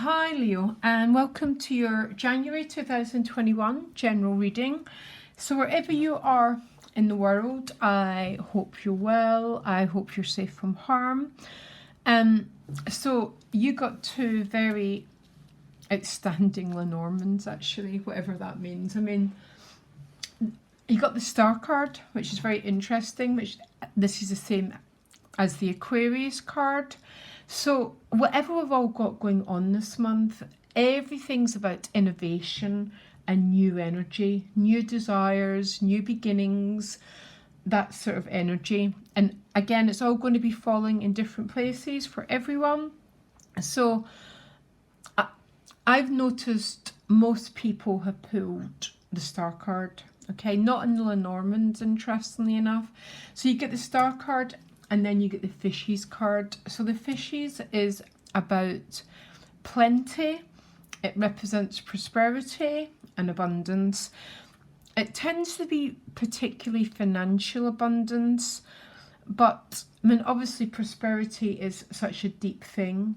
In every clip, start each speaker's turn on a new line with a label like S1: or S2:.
S1: Hi Leo, and welcome to your January 2021 general reading. So wherever you are in the world, I hope you're well, I hope you're safe from harm. So you got two very outstanding Lenormands, actually, whatever that means. I mean, you got the Star card, which is very interesting, which this is the same as the Aquarius card. So whatever we've all got going on this month, everything's about innovation and new energy, new desires, new beginnings, that sort of energy. And again, it's all going to be falling in different places for everyone. So I've noticed most people have pulled the Star card. Okay, not in the Lenormands, interestingly enough. So you get the Star card and then you get the Fishes card. So the Fishes is about plenty. It represents prosperity and abundance. It tends to be particularly financial abundance, but I mean, obviously prosperity is such a deep thing,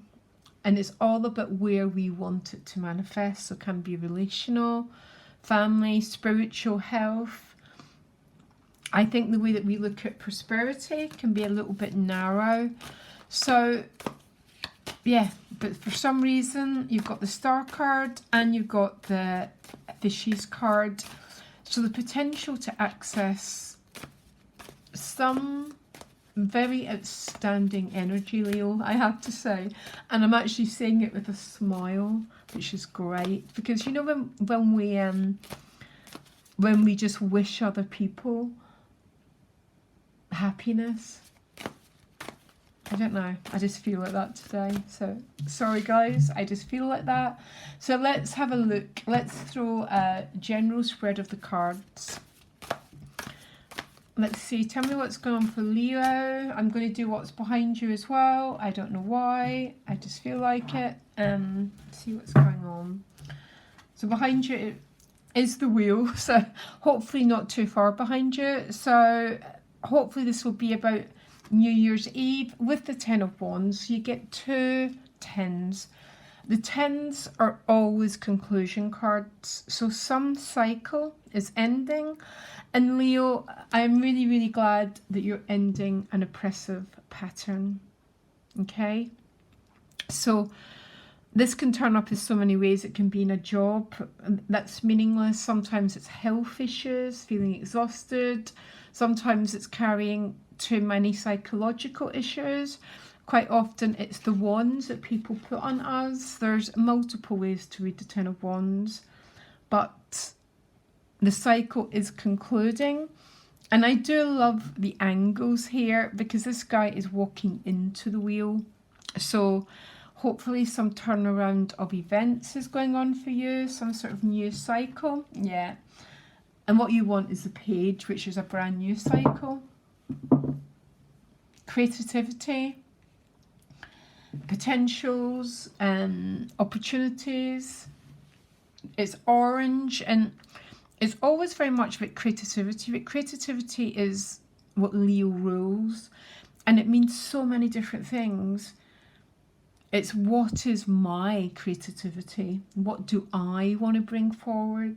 S1: and it's all about where we want it to manifest. So it can be relational, family, spiritual, health. I think the way that we look at prosperity can be a little bit narrow. So yeah, but for some reason you've got the Star card and you've got the Fishes card. So the potential to access some very outstanding energy, Leo, I have to say. And I'm actually saying it with a smile, which is great. Because you know when we just wish other people happiness, I don't know, I just feel like that today. So sorry guys, I just feel like that. So let's have a look. Let's throw a general spread of the cards. Let's see, tell me what's going on for Leo. I'm going to do what's behind you as well. I don't know why, I just feel like it. See what's going on. So behind you is the wheel, so hopefully not too far behind you. So hopefully this will be about New Year's Eve with the Ten of Wands. You get two tens. The tens are always conclusion cards. So some cycle is ending. And Leo, I'm really, really glad that you're ending an oppressive pattern. Okay? So this can turn up in so many ways. It can be in a job that's meaningless. Sometimes it's health issues, feeling exhausted. Sometimes it's carrying too many psychological issues. Quite often it's the wands that people put on us. There's multiple ways to read the Ten of Wands, but the cycle is concluding. And I do love the angles here because this guy is walking into the wheel. So hopefully some turnaround of events is going on for you, some sort of new cycle. Yeah. And what you want is the Page, which is a brand new cycle. Creativity, potentials, opportunities. It's orange, and it's always very much about creativity. But creativity is what Leo rules, and it means so many different things. It's what is my creativity? What do I want to bring forward?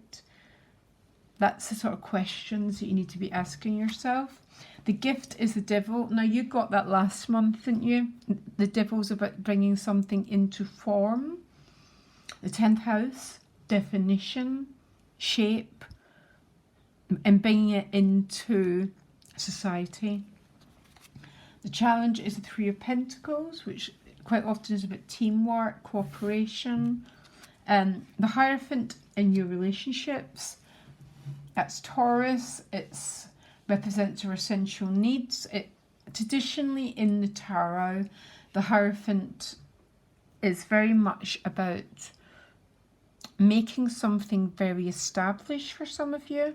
S1: That's the sort of questions that you need to be asking yourself. The gift is the Devil. Now you got that last month, didn't you? The Devil's about bringing something into form. The 10th house, definition, shape, and bringing it into society. The challenge is the Three of Pentacles, which quite often is about teamwork, cooperation. The Hierophant in your relationships. That's Taurus. It represents your essential needs. Traditionally in the tarot, the Hierophant is very much about making something very established for some of you.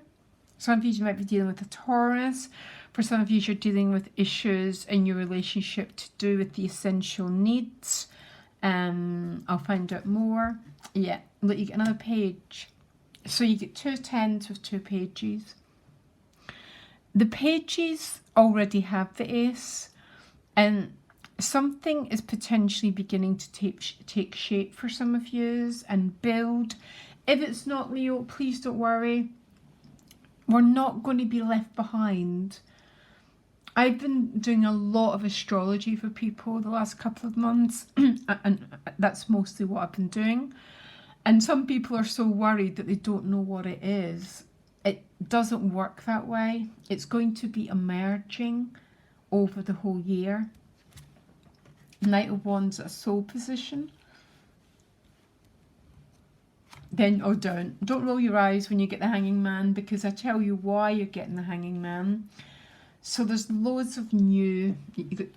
S1: Some of you might be dealing with a Taurus. For some of you, you're dealing with issues in your relationship to do with the essential needs. I'll find out more. Yeah, look, you get another page. So you get two tens with two pages. The pages already have the ace, and something is potentially beginning to take shape for some of yous and build. If it's not Leo, please don't worry. We're not going to be left behind. I've been doing a lot of astrology for people the last couple of months, and that's mostly what I've been doing. And some people are so worried that they don't know what it is. It doesn't work that way. It's going to be emerging over the whole year. Knight of Wands, a soul position. Then, oh, don't roll your eyes when you get the Hanging Man, because I tell you why you're getting the Hanging Man. So there's loads of new, you've got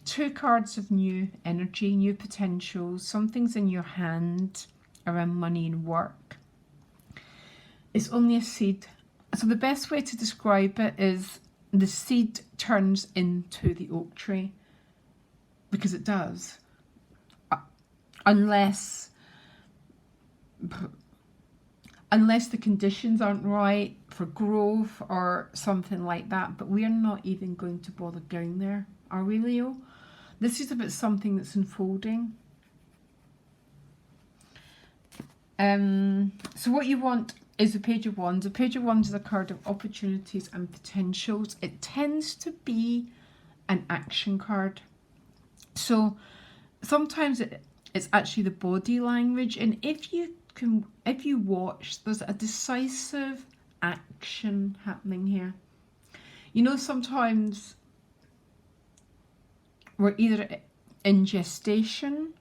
S1: 2 cards of new energy, new potentials, something's in your hand around money and work. It's only a seed. So the best way to describe it is the seed turns into the oak tree, because it does. Unless the conditions aren't right for growth or something like that. But we are not even going to bother going there, are we, Leo? This is about something that's unfolding. So what you want is the Page of Wands. The Page of Wands is a card of opportunities and potentials. It tends to be an action card. So sometimes it's actually the body language, and if you watch, there's a decisive action happening here. You know, sometimes we're either in gestation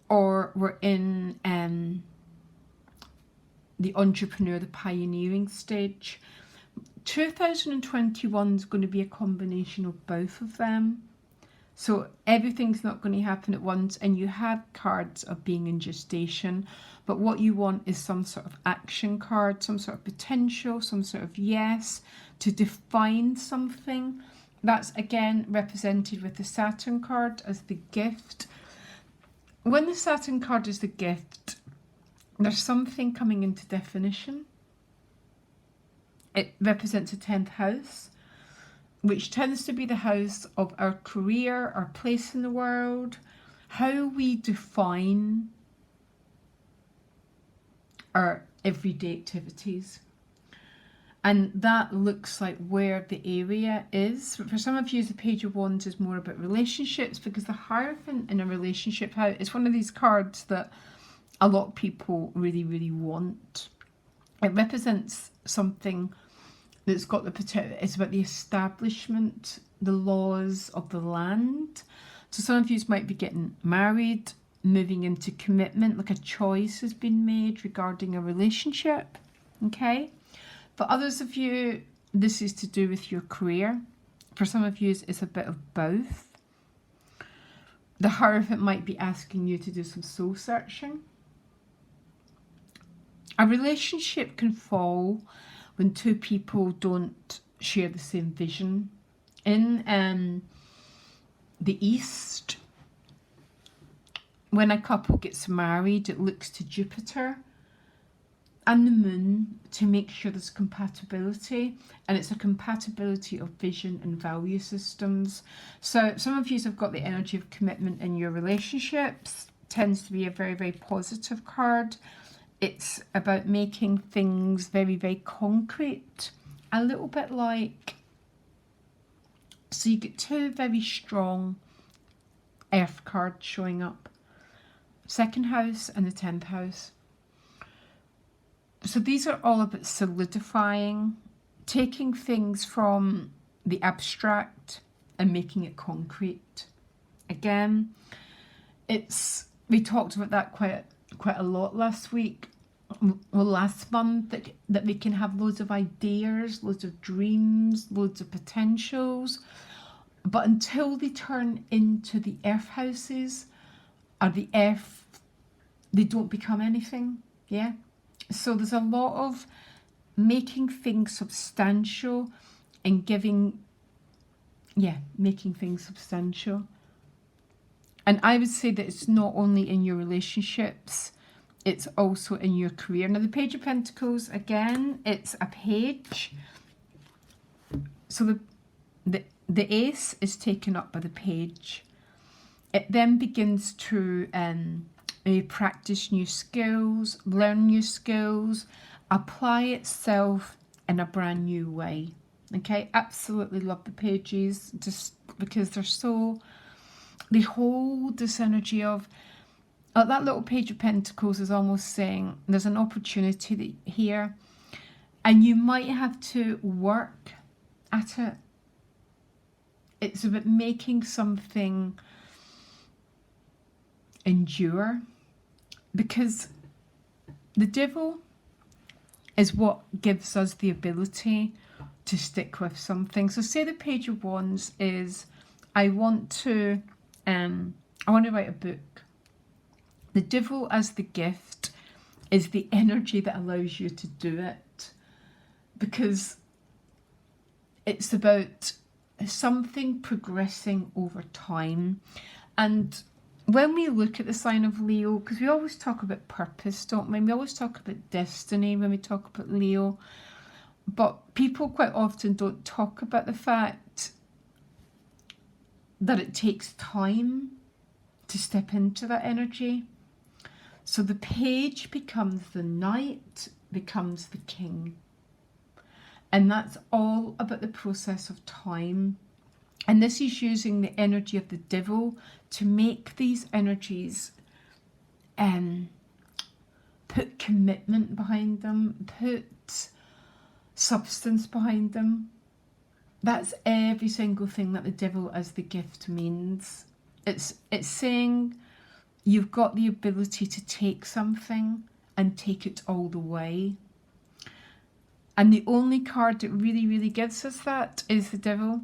S1: or we're in the entrepreneur, the pioneering stage. 2021 is going to be a combination of both of them. So everything's not going to happen at once, and you have cards of being in gestation, but what you want is some sort of action card, some sort of potential, some sort of yes, to define something. That's again represented with the Saturn card as the gift. When the Saturn card is the gift, there's something coming into definition. It represents a 10th house, which tends to be the house of our career, our place in the world, how we define our everyday activities. And that looks like where the area is. For some of you, the Page of Wands is more about relationships, because the Hierophant in a relationship house is one of these cards that a lot of people really, really want. It represents something that's got the potential. It's about the establishment, the laws of the land. So some of you might be getting married, moving into commitment, like a choice has been made regarding a relationship. Okay. For others of you, this is to do with your career. For some of you, it's a bit of both. The Hierophant might be asking you to do some soul searching. A relationship can fall when 2 people don't share the same vision. In the East, when a couple gets married, it looks to Jupiter and the Moon to make sure there's compatibility, and it's a compatibility of vision and value systems. So some of you have got the energy of commitment in your relationships. Tends to be a very, very positive card. It's about making things very, very concrete, a little bit like, so you get 2 very strong earth cards showing up, 2nd house and the 10th house. So these are all about solidifying, taking things from the abstract and making it concrete. Again, we talked about that quite a lot last week, well, last month, that we can have loads of ideas, loads of dreams, loads of potentials, but until they turn into the earth houses or the earth, they don't become anything. Yeah. So there's a lot of making things substantial and making things substantial. And I would say that it's not only in your relationships, it's also in your career. Now, the Page of Pentacles, again, it's a page. So the ace is taken up by the page. It then begins to practice new skills, learn new skills, apply itself in a brand new way. Okay, absolutely love the pages just because they hold this energy of, that little page of Pentacles is almost saying there's an opportunity here and you might have to work at it. It's about making something endure, because the devil is what gives us the ability to stick with something. So say the Page of Wands is, I want to write a book. The devil as the gift is the energy that allows you to do it, because it's about something progressing over time. And when we look at the sign of Leo, because we always talk about purpose, don't we? We always talk about destiny when we talk about Leo, but people quite often don't talk about the fact that it takes time to step into that energy. So the page becomes the knight, becomes the king. And that's all about the process of time. And this is using the energy of the devil to make these energies put commitment behind them, put substance behind them. That's every single thing that the devil as the gift means. It's saying you've got the ability to take something and take it all the way. And the only card that really, really gives us that is the devil.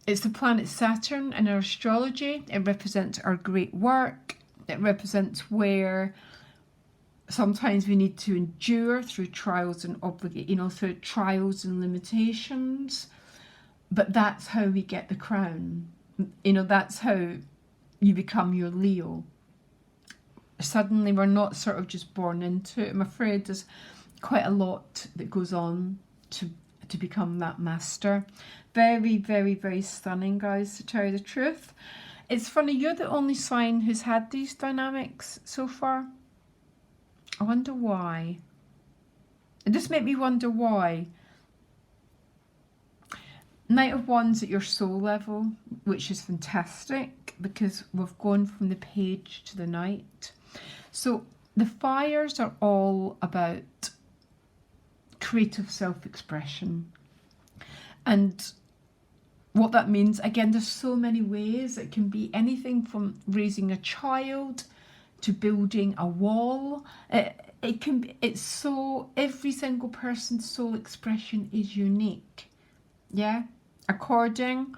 S1: It's the planet Saturn in our astrology. It represents our great work. It represents where sometimes we need to endure through trials and through trials and limitations. But that's how we get the crown. That's how you become your Leo. Suddenly we're not sort of just born into it. I'm afraid there's quite a lot that goes on to become that master. Very, very, very stunning, guys, to tell you the truth. It's funny, you're the only sign who's had these dynamics so far. I wonder why. It just made me wonder why. Knight of Wands at your soul level, which is fantastic because we've gone from the page to the knight. So the fires are all about creative self-expression. And what that means, again, there's so many ways. It can be anything from raising a child to building a wall. It's so, every single person's soul expression is unique. Yeah, according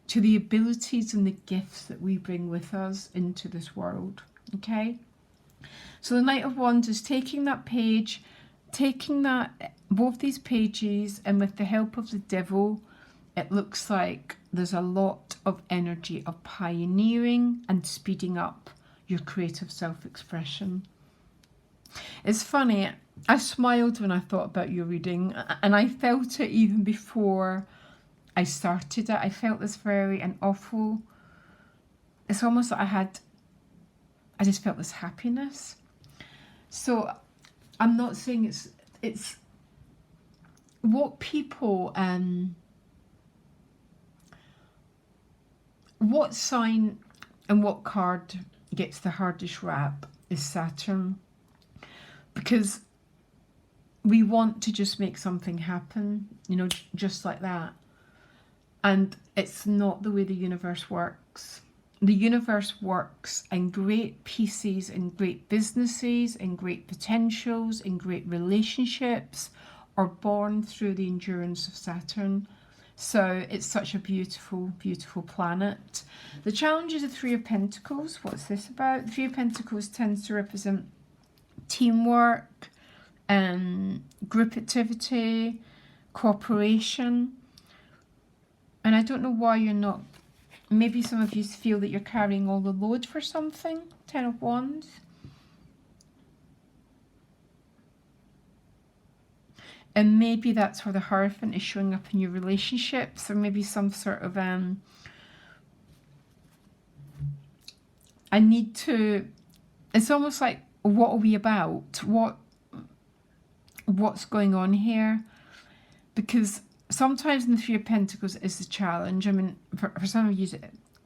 S1: to the abilities and the gifts that we bring with us into this world. Okay, so the Knight of Wands is taking that page, both these pages, and with the help of the devil, it looks like there's a lot of energy of pioneering and speeding up your creative self-expression. It's funny, I smiled when I thought about your reading, and I felt it even before I started it. I felt this awful, it's almost like I just felt this happiness. So I'm not saying it's what people, what sign and what card gets the hardest rap is Saturn, because we want to just make something happen, just like that. And it's not the way the universe works. The universe works in great pieces, in great businesses, in great potentials, in great relationships, are born through the endurance of Saturn. So it's such a beautiful, beautiful planet. The challenge is the Three of Pentacles. What's this about? The Three of Pentacles tends to represent teamwork, group activity, cooperation. And I don't know why you're not, maybe some of you feel that you're carrying all the load for something. Ten of Wands. And maybe that's where the Hierophant is showing up in your relationships, or maybe some sort of I need to, it's almost like, what are we about? What's going on here? Because sometimes in the Three of Pentacles is the challenge. I mean, for some of you,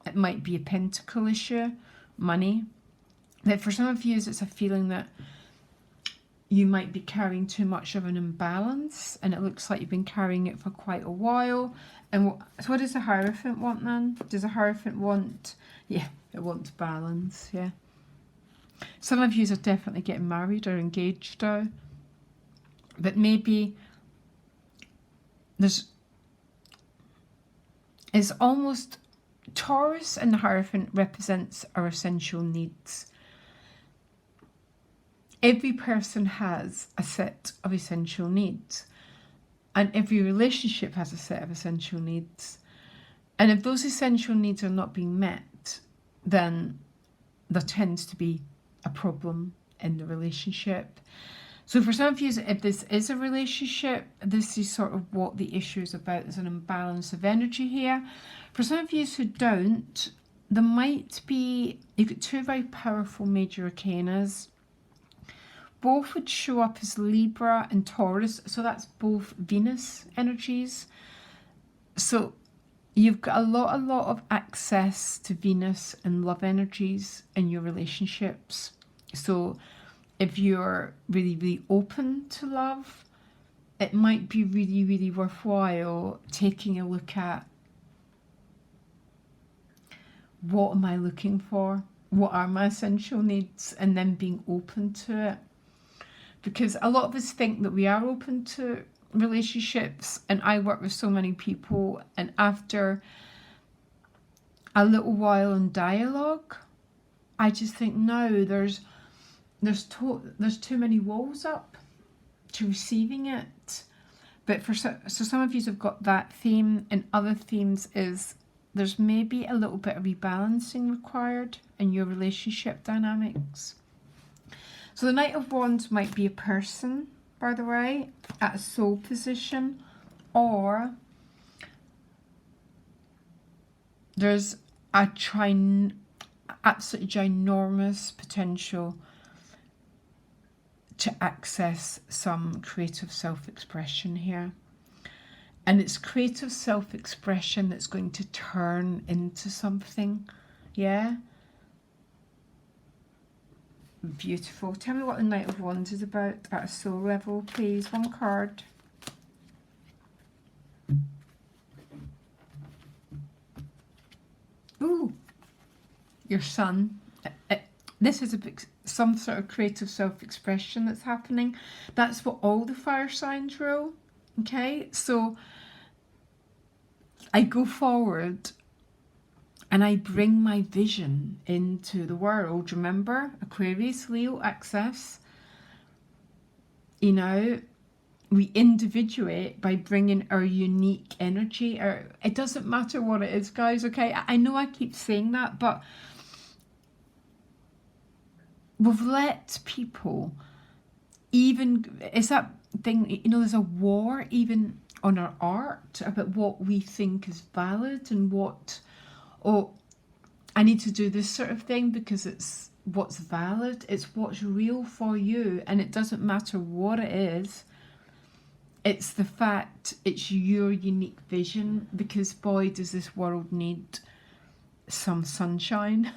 S1: it might be a pentacle issue, money. But for some of you, it's a feeling that you might be carrying too much of an imbalance, and it looks like you've been carrying it for quite a while. And so what does the Hierophant want then? Does the Hierophant want, yeah, it wants balance, yeah. Some of you are definitely getting married or engaged now. But maybe it's almost, Taurus and the Hierophant represents our essential needs. Every person has a set of essential needs, and every relationship has a set of essential needs. And if those essential needs are not being met, then there tends to be a problem in the relationship. So for some of you, if this is a relationship, this is sort of what the issue is about. There's an imbalance of energy here. For some of you who don't, there might be, you've got two very powerful major arcanas. Both would show up as Libra and Taurus, so that's both Venus energies. So you've got a lot of access to Venus and love energies in your relationships. So if you're really open to love, it might be really worthwhile taking a look at, what am I looking for? What are my essential needs? And then being open to it. Because a lot of us think that we are open to relationships, and I work with so many people, and after a little while in dialogue, I just think, no, there's too many walls up to receiving it. But so some of you have got that theme, and other themes is there's maybe a little bit of rebalancing required in your relationship dynamics. So the Knight of Wands might be a person, by the way, at a soul position, or there's a absolutely ginormous potential to access some creative self-expression here. And it's creative self-expression that's going to turn into something, yeah? Beautiful. Tell me what the Knight of Wands is about at a soul level, please. One card. Ooh, your son. This is some sort of creative self-expression that's happening. That's what all the fire signs rule. Okay, so I go forward and I bring my vision into the world. Remember, Aquarius, Leo, access. You know, we individuate by bringing our unique energy. It doesn't matter what it is, guys, okay? I know I keep saying that, but we've let people, even, it's that thing, you know, there's a war even on our art about what we think is valid and what, oh, I need to do this sort of thing because it's what's valid. It's what's real for you, and it doesn't matter what it is. It's the fact it's your unique vision, because boy, does this world need some sunshine.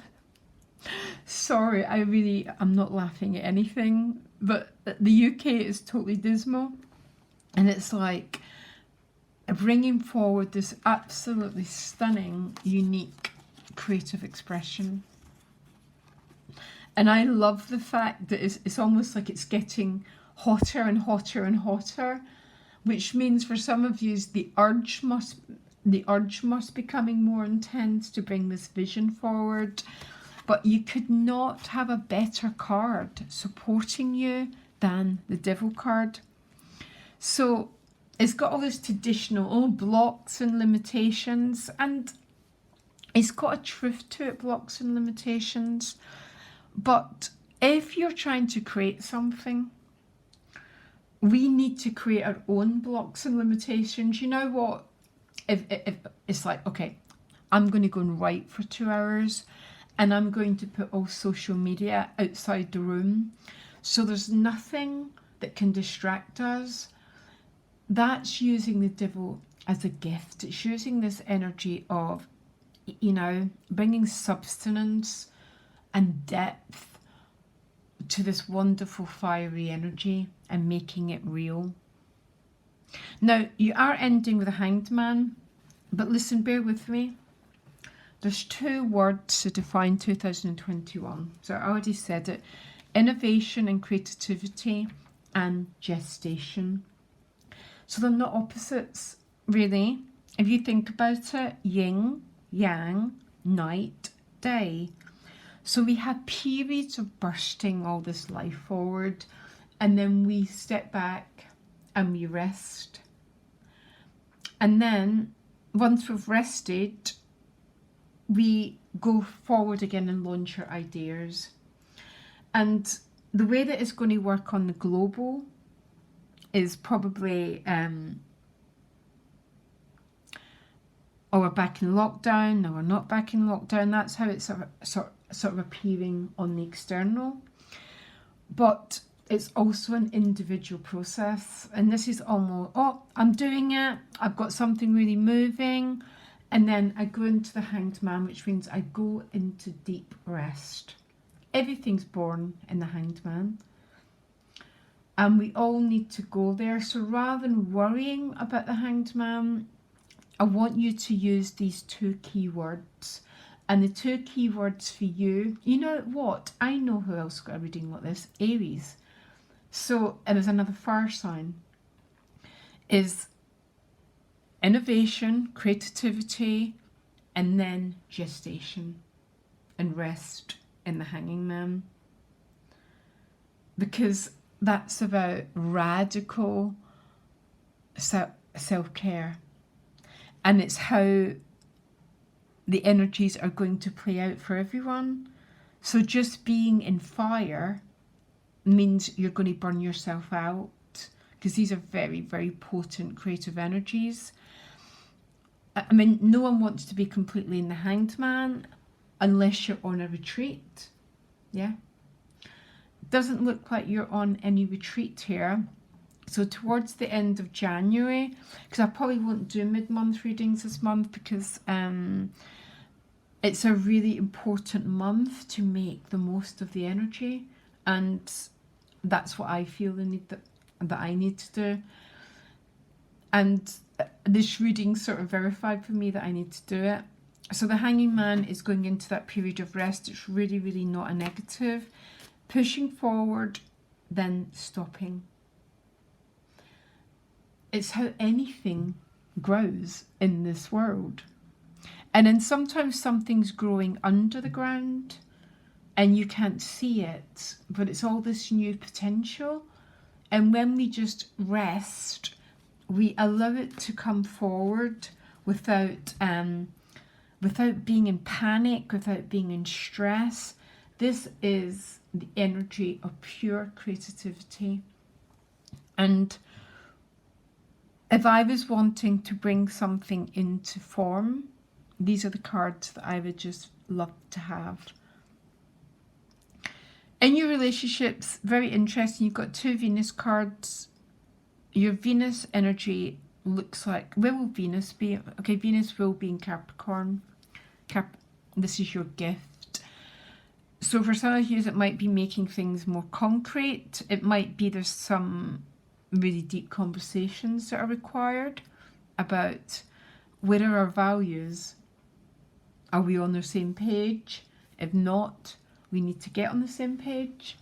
S1: Sorry, I'm not laughing at anything, but the UK is totally dismal, and it's like bringing forward this absolutely stunning, unique, creative expression. And I love the fact that it's almost like it's getting hotter and hotter and hotter, which means for some of you the urge must be becoming more intense to bring this vision forward. But you could not have a better card supporting you than the Devil card. So it's got all this traditional blocks and limitations, and it's got a truth to it, blocks and limitations. But if you're trying to create something, we need to create our own blocks and limitations. You know what? If it's like, okay, I'm going to go and write for 2 hours, and I'm going to put all social media outside the room. So there's nothing that can distract us. That's using the devil as a gift. It's using this energy of, you know, bringing substance and depth to this wonderful fiery energy and making it real. Now, you are ending with a Hanged Man, but listen, bear with me. There's 2 words to define 2021. So I already said it. Innovation and creativity and gestation. So they're not opposites, really. If you think about it, yin, yang, night, day. So we have periods of bursting all this life forward, and then we step back and we rest. And then once we've rested, we go forward again and launch our ideas. And the way that it's going to work on the global is probably, oh, we're back in lockdown, no, we're not back in lockdown. That's how it's sort of appearing on the external. But it's also an individual process. And this is almost, oh, I'm doing it. I've got something really moving. And then I go into the Hanged Man, which means I go into deep rest. Everything's born in the Hanged Man. And we all need to go there. So rather than worrying about the Hanged Man, I want you to use these 2 keywords. And the 2 keywords for you, you know what? I know who else got a reading like this. Aries. So, and there's another fire sign. Is innovation, creativity, and then gestation and rest in the Hanging Man. Because that's about radical self-care. And it's how the energies are going to play out for everyone. So just being in fire means you're going to burn yourself out, because these are very, very potent creative energies. I mean, no one wants to be completely in the Hanged Man unless you're on a retreat. Yeah. Doesn't look like you're on any retreat here. So towards the end of January, because I probably won't do mid-month readings this month, because it's a really important month to make the most of the energy, and that's what I feel the need that I need to do. And this reading sort of verified for me that I need to do it. So the Hanging Man is going into that period of rest. It's really, really not a negative. Pushing forward, then stopping. It's how anything grows in this world. And then sometimes something's growing under the ground and you can't see it, but it's all this new potential. And when we just rest, we allow it to come forward without being in panic, without being in stress. This is the energy of pure creativity. And if I was wanting to bring something into form, these are the cards that I would just love to have. In your relationships, very interesting, you've got 2 Venus cards. Your Venus energy looks like, where will Venus be? Okay, Venus will be in Capricorn. This is your gift. So for some of you, it might be making things more concrete. It might be there's some really deep conversations that are required about where are our values. Are we on the same page? If not, we need to get on the same page.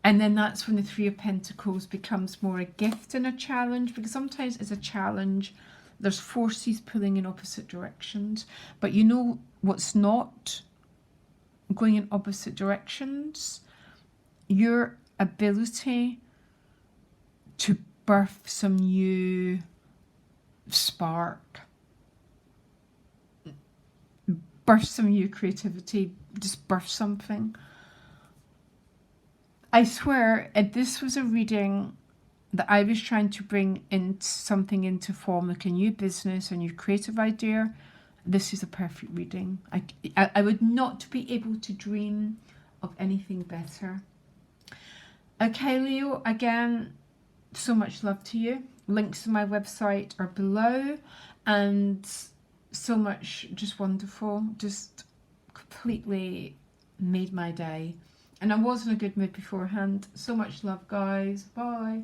S1: And then that's when the 3 of Pentacles becomes more a gift and a challenge, because sometimes it's a challenge. There's forces pulling in opposite directions. But you know what's not going in opposite directions? Your ability to birth some new spark. Birth some new creativity. Just birth something. I swear, if this was a reading that I was trying to bring something into form, like a new business, a new creative idea, This is a perfect reading. I would not be able to dream of anything better. Okay, Leo, again, so much love to you. Links to my website are below, and so much just wonderful. Just completely made my day. And I was in a good mood beforehand. So much love, guys. Bye.